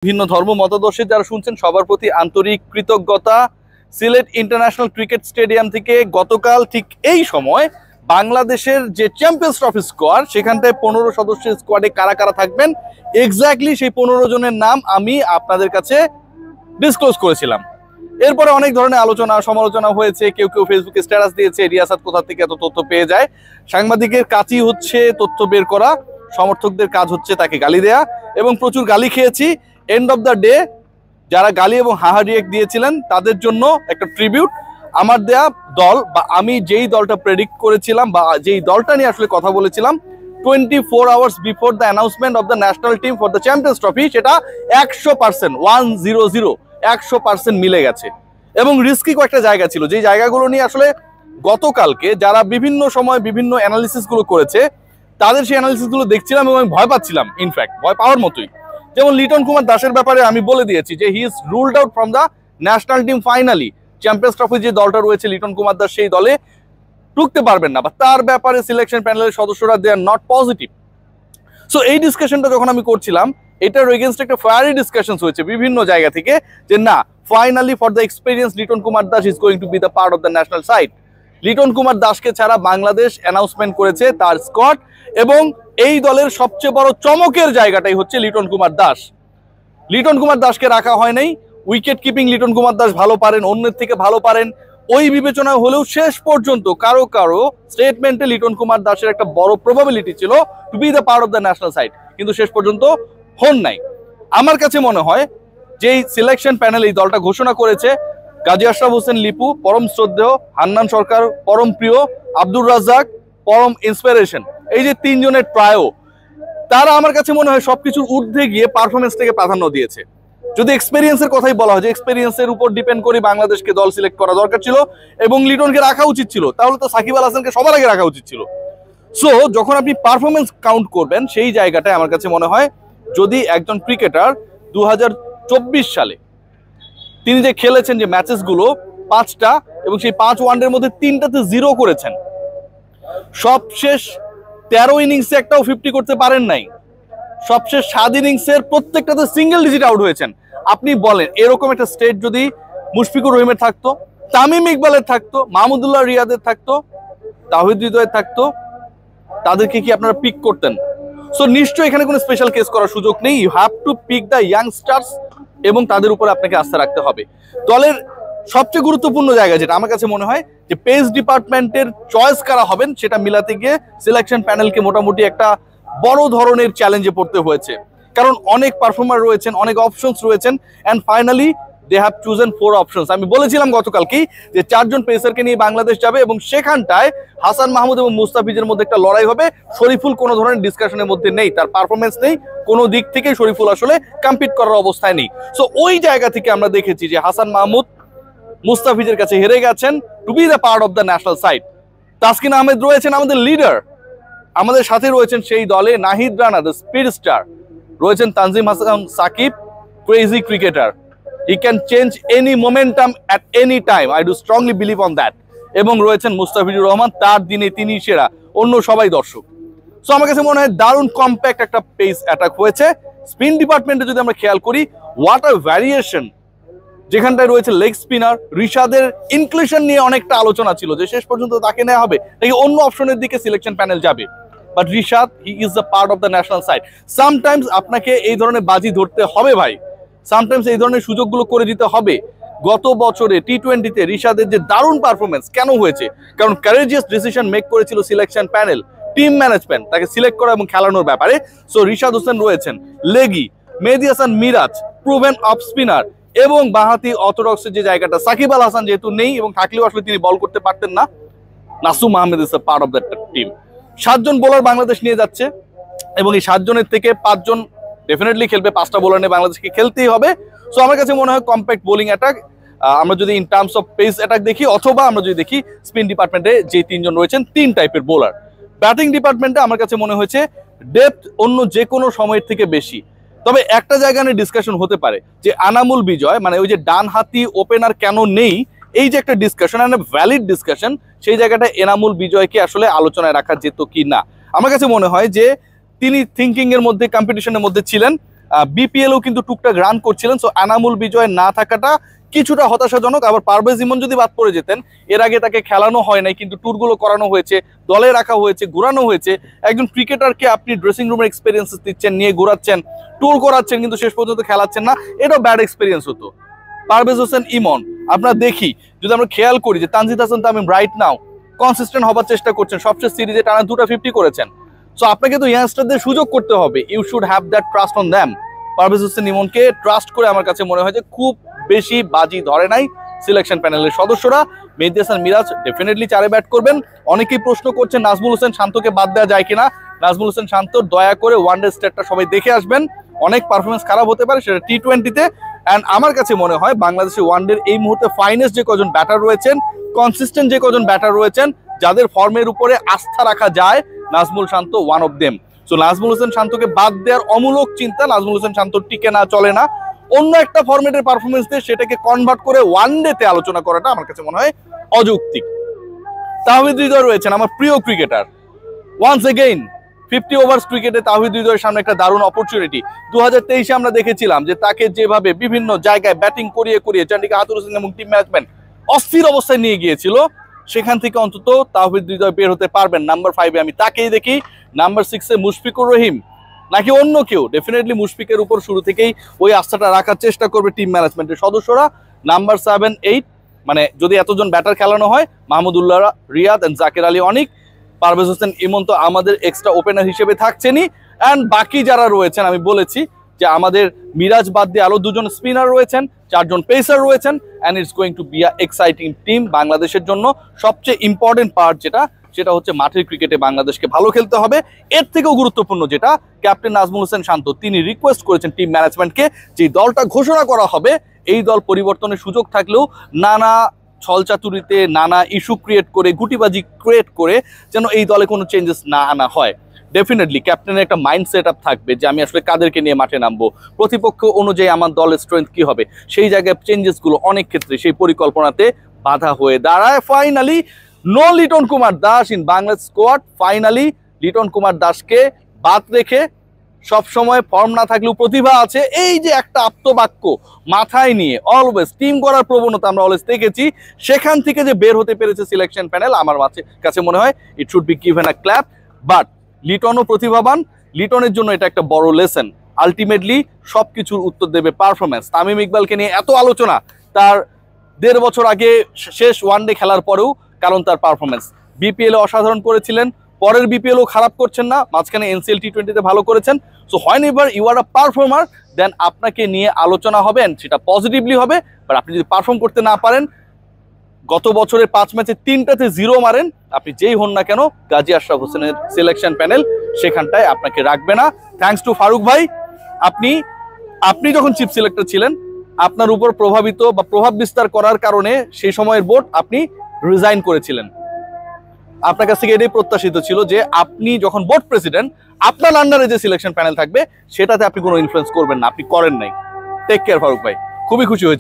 ভিন্ন ধর্ম মতাদর্শে যারা শুনছেন সবার প্রতি আন্তরিক কৃতজ্ঞতা। সিলেট ইন্টারন্যাশনাল ক্রিকেট স্টেডিয়াম থেকে গতকাল ঠিক এই সময় বাংলাদেশের যে চ্যাম্পিয়ন্স ট্রফি স্কোয়াড সেখানটায় 15 সদস্যের স্কোয়াডে কারা কারা থাকবেন এক্স্যাক্টলি সেই 15 জনের নাম আমি আপনাদের কাছে ডিসক্লোজ করেছিলাম। এরপরে অনেক ধরনের আলোচনা সমালোচনা হয়েছে, কেউ কেউ ফেসবুকে স্ট্যাটাস দিয়েছে রিয়াসাত কোথা থেকে এত তথ্য পেয়ে যায়। সাংবাদিকের কাজই হচ্ছে তথ্য বের করা, সমর্থকদের কাজ হচ্ছে তাকে গালি দেয়া, এবং প্রচুর গালি খেয়েছি। এন্ড অফ দ্য ডে যারা গালি এবং হাহা রিয়েক্ট দিয়েছিলেন তাদের জন্য একটা ট্রিবিউট। আমার দেয়া দল বা আমি যেই দলটা প্রেডিক্ট করেছিলাম বা যেই দলটা নিয়ে আসলে কথা বলেছিলাম 24 hours before the announcement of the national team for the champions trophy, সেটা 100% 100% মিলে গেছে। এবং রিস্কি কয়েকটা জায়গা ছিল, যেই জায়গাগুলো নিয়ে আসলে গতকালকে যারা বিভিন্ন সময় বিভিন্ন অ্যানালিসিস গুলো করেছে তাদের সেই অ্যানালিসিস গুলো দেখছিলাম এবং আমি ভয় পাচ্ছিলাম, ইনফ্যাক্ট ভয় পাওয়ার মতোই। যেমন লিটন কুমার দাসের ব্যাপারে আমি বলে দিয়েছি যে he is ruled out from the national team finally. Champions trophy যে দলটা রয়েছে লিটন কুমার দাস সেই দলে ঢুকতে পারবেন না, বা তার ব্যাপারে সিলেকশন প্যানেলের সদস্যরা দে আর নট পজিটিভ। সো এই ডিসকাশনটা যখন আমি করছিলাম এটার এগেইনস্ট একটা ফায়ারি ডিসকাশন হয়েছে বিভিন্ন জায়গা থেকে যে না, finally for the experience Liton Kumar Das is going to be the part of the national side. Liton Kumar দাসকে ছাড়া বাংলাদেশ অ্যানাউন্সমেন্ট করেছে তার স্কোয়াড, এবং এই দলের সবচেয়ে বড় চমকের জায়গাটাই হচ্ছে লিটন কুমার দাস। লিটন কুমার দাসকে রাখা হয় নাই। উইকেট কিপিং লিটন কুমার দাস ভালো পারেন, অন্যের থেকে ভালো পারেন, ওই বিবেচনা হলেও শেষ পর্যন্ত কারো কারো স্টেটমেন্টে লিটন কুমার দাসের একটা বড় প্রবাবিলিটি ছিল to be the part of the national side, কিন্তু শেষ পর্যন্ত হন নাই। আমার কাছে মনে হয় যেই সিলেকশন প্যানেল এই দলটা ঘোষণা করেছে, গাজী আশরাফ হোসেন লিপু পরম শ্রদ্ধেয়, হান্নান সরকার পরম প্রিয়, আব্দুর রাজ্জাক পরম ইন্সপিরেশন, এই যে তিনজনের ট্রায়ো, তারা আমার কাছে মনে হয় সবকিছুর ঊর্ধ্বে গিয়ে পারফরমেন্স থেকে প্রাধান্য দিয়েছে। যদি এক্সপেরিয়েন্সের কথাই বলা হয় যে এক্সপেরিয়েন্সের উপর ডিপেন্ড করে বাংলাদেশকে দল সিলেক্ট করা দরকার ছিল এবং লিটনকে রাখা উচিত ছিল, তাহলে তো সাকিব আল হাসানকে সবার আগে রাখা উচিত ছিল। সো যখন আপনি পারফরমেন্স কাউন্ট করবেন সেই জায়গাটায় আমার কাছে মনে হয় যদি একজন ক্রিকেটার 2024 সালে তিনি যে খেলেছেন যে ম্যাচেসগুলো 5টা, এবং সেই 5 ওয়ানডের মধ্যে 3টাতে 0 করেছেন, সবশেষ 13 ইনিংসে একটাও 50 করতে পারেন নাই, সবশেষ 7 ইনিংসের প্রত্যেকটাতে সিঙ্গেল ডিজিট আউট হয়েছেন। আপনি বলেন এরকম একটা স্টেট যদি মুশফিকুর রহিমের থাকতো, তামিম ইকবালের থাকতো, মাহমুদুল্লাহ রিয়াদের থাকতো, তাওহিদ হৃদয়ের থাকতো, তাদেরকে কি আপনারা পিক করতেন? সো নিশ্চয়ই এখানে কোনো স্পেশাল কেস করার সুযোগ নেই। You have to pick the youngsters এবং তাদের উপর আপনাকে আস্থা রাখতে হবে। দলের সবচেয়ে গুরুত্বপূর্ণ জায়গা যেটা আমার কাছে মনে হয় যে পেস ডিপার্টমেন্টের চয়েস কারা হবেন সেটা মিলাতে গিয়ে সিলেকশন প্যানেলকে মোটামুটি একটা বড় ধরনের চ্যালেঞ্জে পড়তে হয়েছে, কারণ অনেক পারফর্মার রয়েছেন, অনেক অপশনস রয়েছেন, and finally they have chosen 4 options. আমি বলেছিলাম গতকালকেই যে 4 জন পেসারকে নিয়ে বাংলাদেশ যাবে এবং সেখানটায় হাসান মাহমুদ এবং মুস্তাফিজের মধ্যে একটা লড়াই হবে। শরীফুল কোনো ধরনের ডিসকাশনের মধ্যে নেই, তার পারফরমেন্স নেই, কোনো দিক থেকে শরীফুল আসলে কম্পিট করার অবস্থায় নেই। সো ওই জায়গা থেকে আমরা দেখেছি যে হাসান মাহমুদ মুস্তাফিজের কাছে হেরে গেছেন to be the part of the national side. Taskin Ahmed রয়েছেন আমাদের লিডার, আমাদের সাথে রয়েছেন সেই দলে Nahid Rana the speed star, রয়েছেন Tanzim Hasan Sakib crazy cricketer, he can change any momentum at any time, I do strongly believe on that, এবং রয়েছেন মুস্তাফিজুর রহমান, তার দিনে তিনি সেরা, অন্য সবাই দর্শক। সো আমার কাছে মনে হয় দারুণ কম্প্যাক্ট একটা পেস অ্যাটাক হয়েছে। স্পিন ডিপার্টমেন্টে যদি আমরা খেয়াল করি, হোয়াট আর ভ্যারিয়েশন, যেখানটায় রয়েছে লেগ স্পিনার রিশাদের ইনক্লুশন নিয়ে অনেকটা আলোচনা ছিল যে শেষ পর্যন্ত তাকে নেওয়া হবে নাকি অন্য অপশনের দিকে সিলেকশন প্যানেল যাবে, but Rishad he is the part of the national side. Sometimes আপনাকে এই ধরনের বাজি ধরতে হবে ভাই, সামটাইমস এই ধরনের সুযোগগুলো করে দিতে হবে। গত বছরে টি20তে রিশাদের যে দারুণ পারফরমেন্স কেন হয়েছে, কারণ কারেজিয়াস ডিসিশন মেক করেছিল সিলেকশন প্যানেল, টিম ম্যানেজমেন্ট তাকে সিলেক্ট করা এবং খেলানোর ব্যাপারে। সো রিশাদ হোসেন রয়েছেন leggie, Mehedi Hasan Miraz proven off spinner, এবং বাঁহাতি অর্থোডক্সের যে জায়গাটা সাকিব আল হাসান যেহেতু নেই এবং থাকলেও আসলে তিনি বল করতে পারতেন না, Nasum Ahmed is a part of that team. 7 জন বোলার বাংলাদেশ নিয়ে যাচ্ছে এবং এই 7 জনের থেকে 5 জন ডেফিনেটলি খেলবে, 5টা বোলার নিয়ে বাংলাদেশকে খেলতেই হবে। সো আমার কাছে মনে হয় কম্প্যাক্ট বোলিং অ্যাটাক, আমরা যদি in terms of pace attack দেখি, অথবা আমরা যদি দেখি স্পিন ডিপার্টমেন্টে যে 3 জন রয়েছেন 3 টাইপের বোলার। ব্যাটিং ডিপার্টমেন্টে আমার কাছে মনে হয়েছে ডেপথ অন্য যে কোনো সময়ের থেকে বেশি। তবে একটা জায়গা নিয়ে ডিসকাশন হতে পারে যে আনামুল বিজয়, মানে ওই যে ডানহাতি ওপেনার কেন নেই, এই যে একটা ডিসকাশন, একটা ভ্যালিড ডিসকাশন, সেই জায়গাটায় এনামুল বিজয়কে আসলে আলোচনায় রাখা যেত কি না। আমার কাছে মনে হয় যে তিনি থিঙ্কিং এর মধ্যে, কম্পিটিশনের মধ্যে ছিলেন, বিপিএলও কিন্তু টুকটাক রান করছিলেন। সো এনামুল বিজয় না থাকাটা কিছুটা হতাশাজনক। আবার পারভেজ ইমন যদি বাদ পড়ে যেতেন, এর আগে তাকে খেলানো হয় নাই কিন্তু ট্যুরগুলো করানো হয়েছে, দলে রাখা হয়েছে, ঘোরানো হয়েছে। একজন ক্রিকেটারকে আপনি ড্রেসিং রুমের এক্সপিরিয়েন্স দিচ্ছেন, নিয়ে ঘোরাচ্ছেন, ট্যুর করাচ্ছেন, কিন্তু শেষ পর্যন্ত খেলাচ্ছেন না, এটাও ব্যাড এক্সপিরিয়েন্স হতো। পারভেজ হোসেন ইমন আমরা দেখি, যদি আমরা খেয়াল করি যে Tanzid Hasan Tamim right now consistent হবার চেষ্টা করছেন, সবচেয়ে সিরিজে টানা 2টা 50 করেছেন। সো আপনাকে তো ইয়াংস্টারদের সুযোগ করতে হবে, you should have that trust on them. Parvez Hossain ইমনকে ট্রাস্ট করে আমার কাছে মনে হয় যে খুব বেশি বাজি ধরে নাই সিলেকশন প্যানেলের সদস্যরা। মেহেদী হাসান মিরাজ ডেফিনেটলি 4-এ ব্যাট করবেন। অনেকেই প্রশ্ন করছেন নাজমুল হোসেন শান্তকে বাদ দেওয়া যায় কিনা। নাজমুল হোসেন শান্ত দয়া করে ওয়ানডে স্টেটটা সবাই দেখে আসবেন, অনেক পারফরমেন্স খারাপ হতে পারে সেটা টি-20-তে। অ্যান্ড আমার কাছে মনে হয় বাংলাদেশের ওয়ানডের এই মুহূর্তে ফাইনেস্ট যে কজন ব্যাটার রয়েছেন, কনসিস্টেন্ট যে কজন ব্যাটার রয়েছেন, যাদের ফর্মের উপরে আস্থা রাখা যায়, Najmul Shanto one of them. So Najmul Hossain শান্তকে বাদ দেওয়ার অমূলক চিন্তা, নাজমুল হোসেন শান্ত টিকে না চলে না, অন্য একটা ফরম্যাটের পারফরমেন্স দিয়ে সেটাকে কনভার্ট করে ওয়ানডেতে আলোচনা করাটা আমার কাছে মনে হয় অযৌক্তিক। তাওহিদ হৃদয় রয়েছেন আমার প্রিয় ক্রিকেটার। ওয়ান্স এগেইন 50 ওভার্স ক্রিকেটে তাওহিদ হৃদয়ের সামনে একটা দারুণ অপরচুনিটি। 2023-এ আমরা দেখেছিলাম যে তাকে যেভাবে বিভিন্ন জায়গায় ব্যাটিং করিয়ে করিয়ে চন্ডিকা হাতুর হোসেন এবং টিম ম্যানেজমেন্ট অস্থির অবস্থায় নিয়ে গিয়েছিল, সেখান থেকে অন্তত তাওহিদ হৃদয় বের হতে পারবেন। নাম্বার 5-এ আমি তাকেই দেখি। নাম্বার 6-এ মুশফিকুর রহিম নাকি অন্য কেউ, ডেফিনেটলি মুশফিকের উপর শুরু থেকেই ওই আস্থাটা রাখার চেষ্টা করবে টিম ম্যানেজমেন্টের সদস্যরা। নাম্বার 7, 8 মানে যদি এতজন ব্যাটার খেলানো হয়, মাহমুদুল্লাহ রিয়াদ এন্ড জাকির আলী অনিক, পারভেজ হোসেন ইমন তো আমাদের এক্সট্রা ওপেনার হিসেবে থাকছেনই। অ্যান্ড বাকি যারা রয়েছেন আমি বলেছি যে আমাদের মিরাজ বাদ দিয়ে আরো 2জন স্পিনার রয়েছেন, 4জন পেসার রয়েছেন। And it's going to be a exciting team. বাংলাদেশের জন্য সবচেয়ে ইম্পর্টেন্ট পার্ট সেটা হচ্ছে মাঠের ক্রিকেটে বাংলাদেশকে ভালো খেলতে হবে। এর থেকেও গুরুত্বপূর্ণ যেটা, ক্যাপ্টেন নাজমুল হোসেন শান্ত তিনি রিকোয়েস্ট করেছেন টিম ম্যানেজমেন্টকে যে দলটা ঘোষণা করা হবে, এই দল পরিবর্তনের সুযোগ থাকলেও নানা ছলচাতুরিতে, নানা ইস্যু ক্রিয়েট করে, গুটিবাজি ক্রিয়েট করে যেন এই দলে কোনো চেঞ্জেস না আনা হয়। ডেফিনেটলি ক্যাপ্টেনের একটা মাইন্ড সেট আপ থাকবে যে আমি আসলে কাদেরকে নিয়ে মাঠে নামবো, প্রতিপক্ষ অনুযায়ী আমার দলের স্ট্রেংথ কি হবে, সেই জায়গায় চেঞ্জেসগুলো অনেক ক্ষেত্রে সেই পরিকল্পনাতে বাধা হয়ে দাঁড়ায়। Finally no Liton Kumar Das in Bangladesh squad. Finally Liton Kumar দাসকে বাদ রেখে, সবসময় ফর্ম না থাকলেও প্রতিভা আছে, এই যে একটা আপ্তবাক্য মাথায় নিয়ে অলওয়েজ টিম করার প্রবণতা আমরা অলওয়েজ দেখেছি, সেখান থেকে যে বের হতে পেরেছে সিলেকশন প্যানেল, আমার কাছে মনে হয় it should be given a clap. But লিটনও প্রতিভাবান, লিটনের জন্য এটা একটা বড় লেসন। আলটিমেটলি সবকিছুর উত্তর দেবে পারফরমেন্স। তামিম ইকবালকে নিয়ে এত আলোচনা তার 1.5 বছর আগে শেষ ওয়ানডে খেলার পরেও, কারণ তার পারফরমেন্স। বিপিএল এ অসাধারণ করেছিলেন, পরের বিপিএলও খারাপ করছেন না, মাঝখানে এনসিএল টি-20-তে ভালো করেছেন। সো হয় এবার ইউ আর আ পারফর্মার, দেন আপনাকে নিয়ে আলোচনা হবে, সেটা পজিটিভলি হবে। বাট আপনি যদি পারফর্ম করতে না পারেন, গত বছরের 5 ম্যাচে 3টাতে 0 মারেন, আপনি যেই হন না কেন, গাজী আশরাফ হোসেনের সিলেকশন প্যানেল সেখানটায় আপনাকে রাখবে না। থ্যাঙ্কস টু ফারুক ভাই, আপনি যখন চিফ সিলেক্টর ছিলেন, আপনার উপর প্রভাবিত বা প্রভাব বিস্তার করার কারণে সেই সময়ের বোর্ড আপনি রিজাইন করেছিলেন। আপনার কাছ থেকে এটাই প্রত্যাশিত ছিল যে আপনি যখন বোর্ড প্রেসিডেন্ট, আপনার আন্ডারে যে সিলেকশন প্যানেল থাকবে সেটাতে আপনি কোনো ইনফ্লুয়েন্স করবেন না, আপনি করেন নাই। টেক কেয়ার ফারুক ভাই, খুবই খুশি হয়েছে।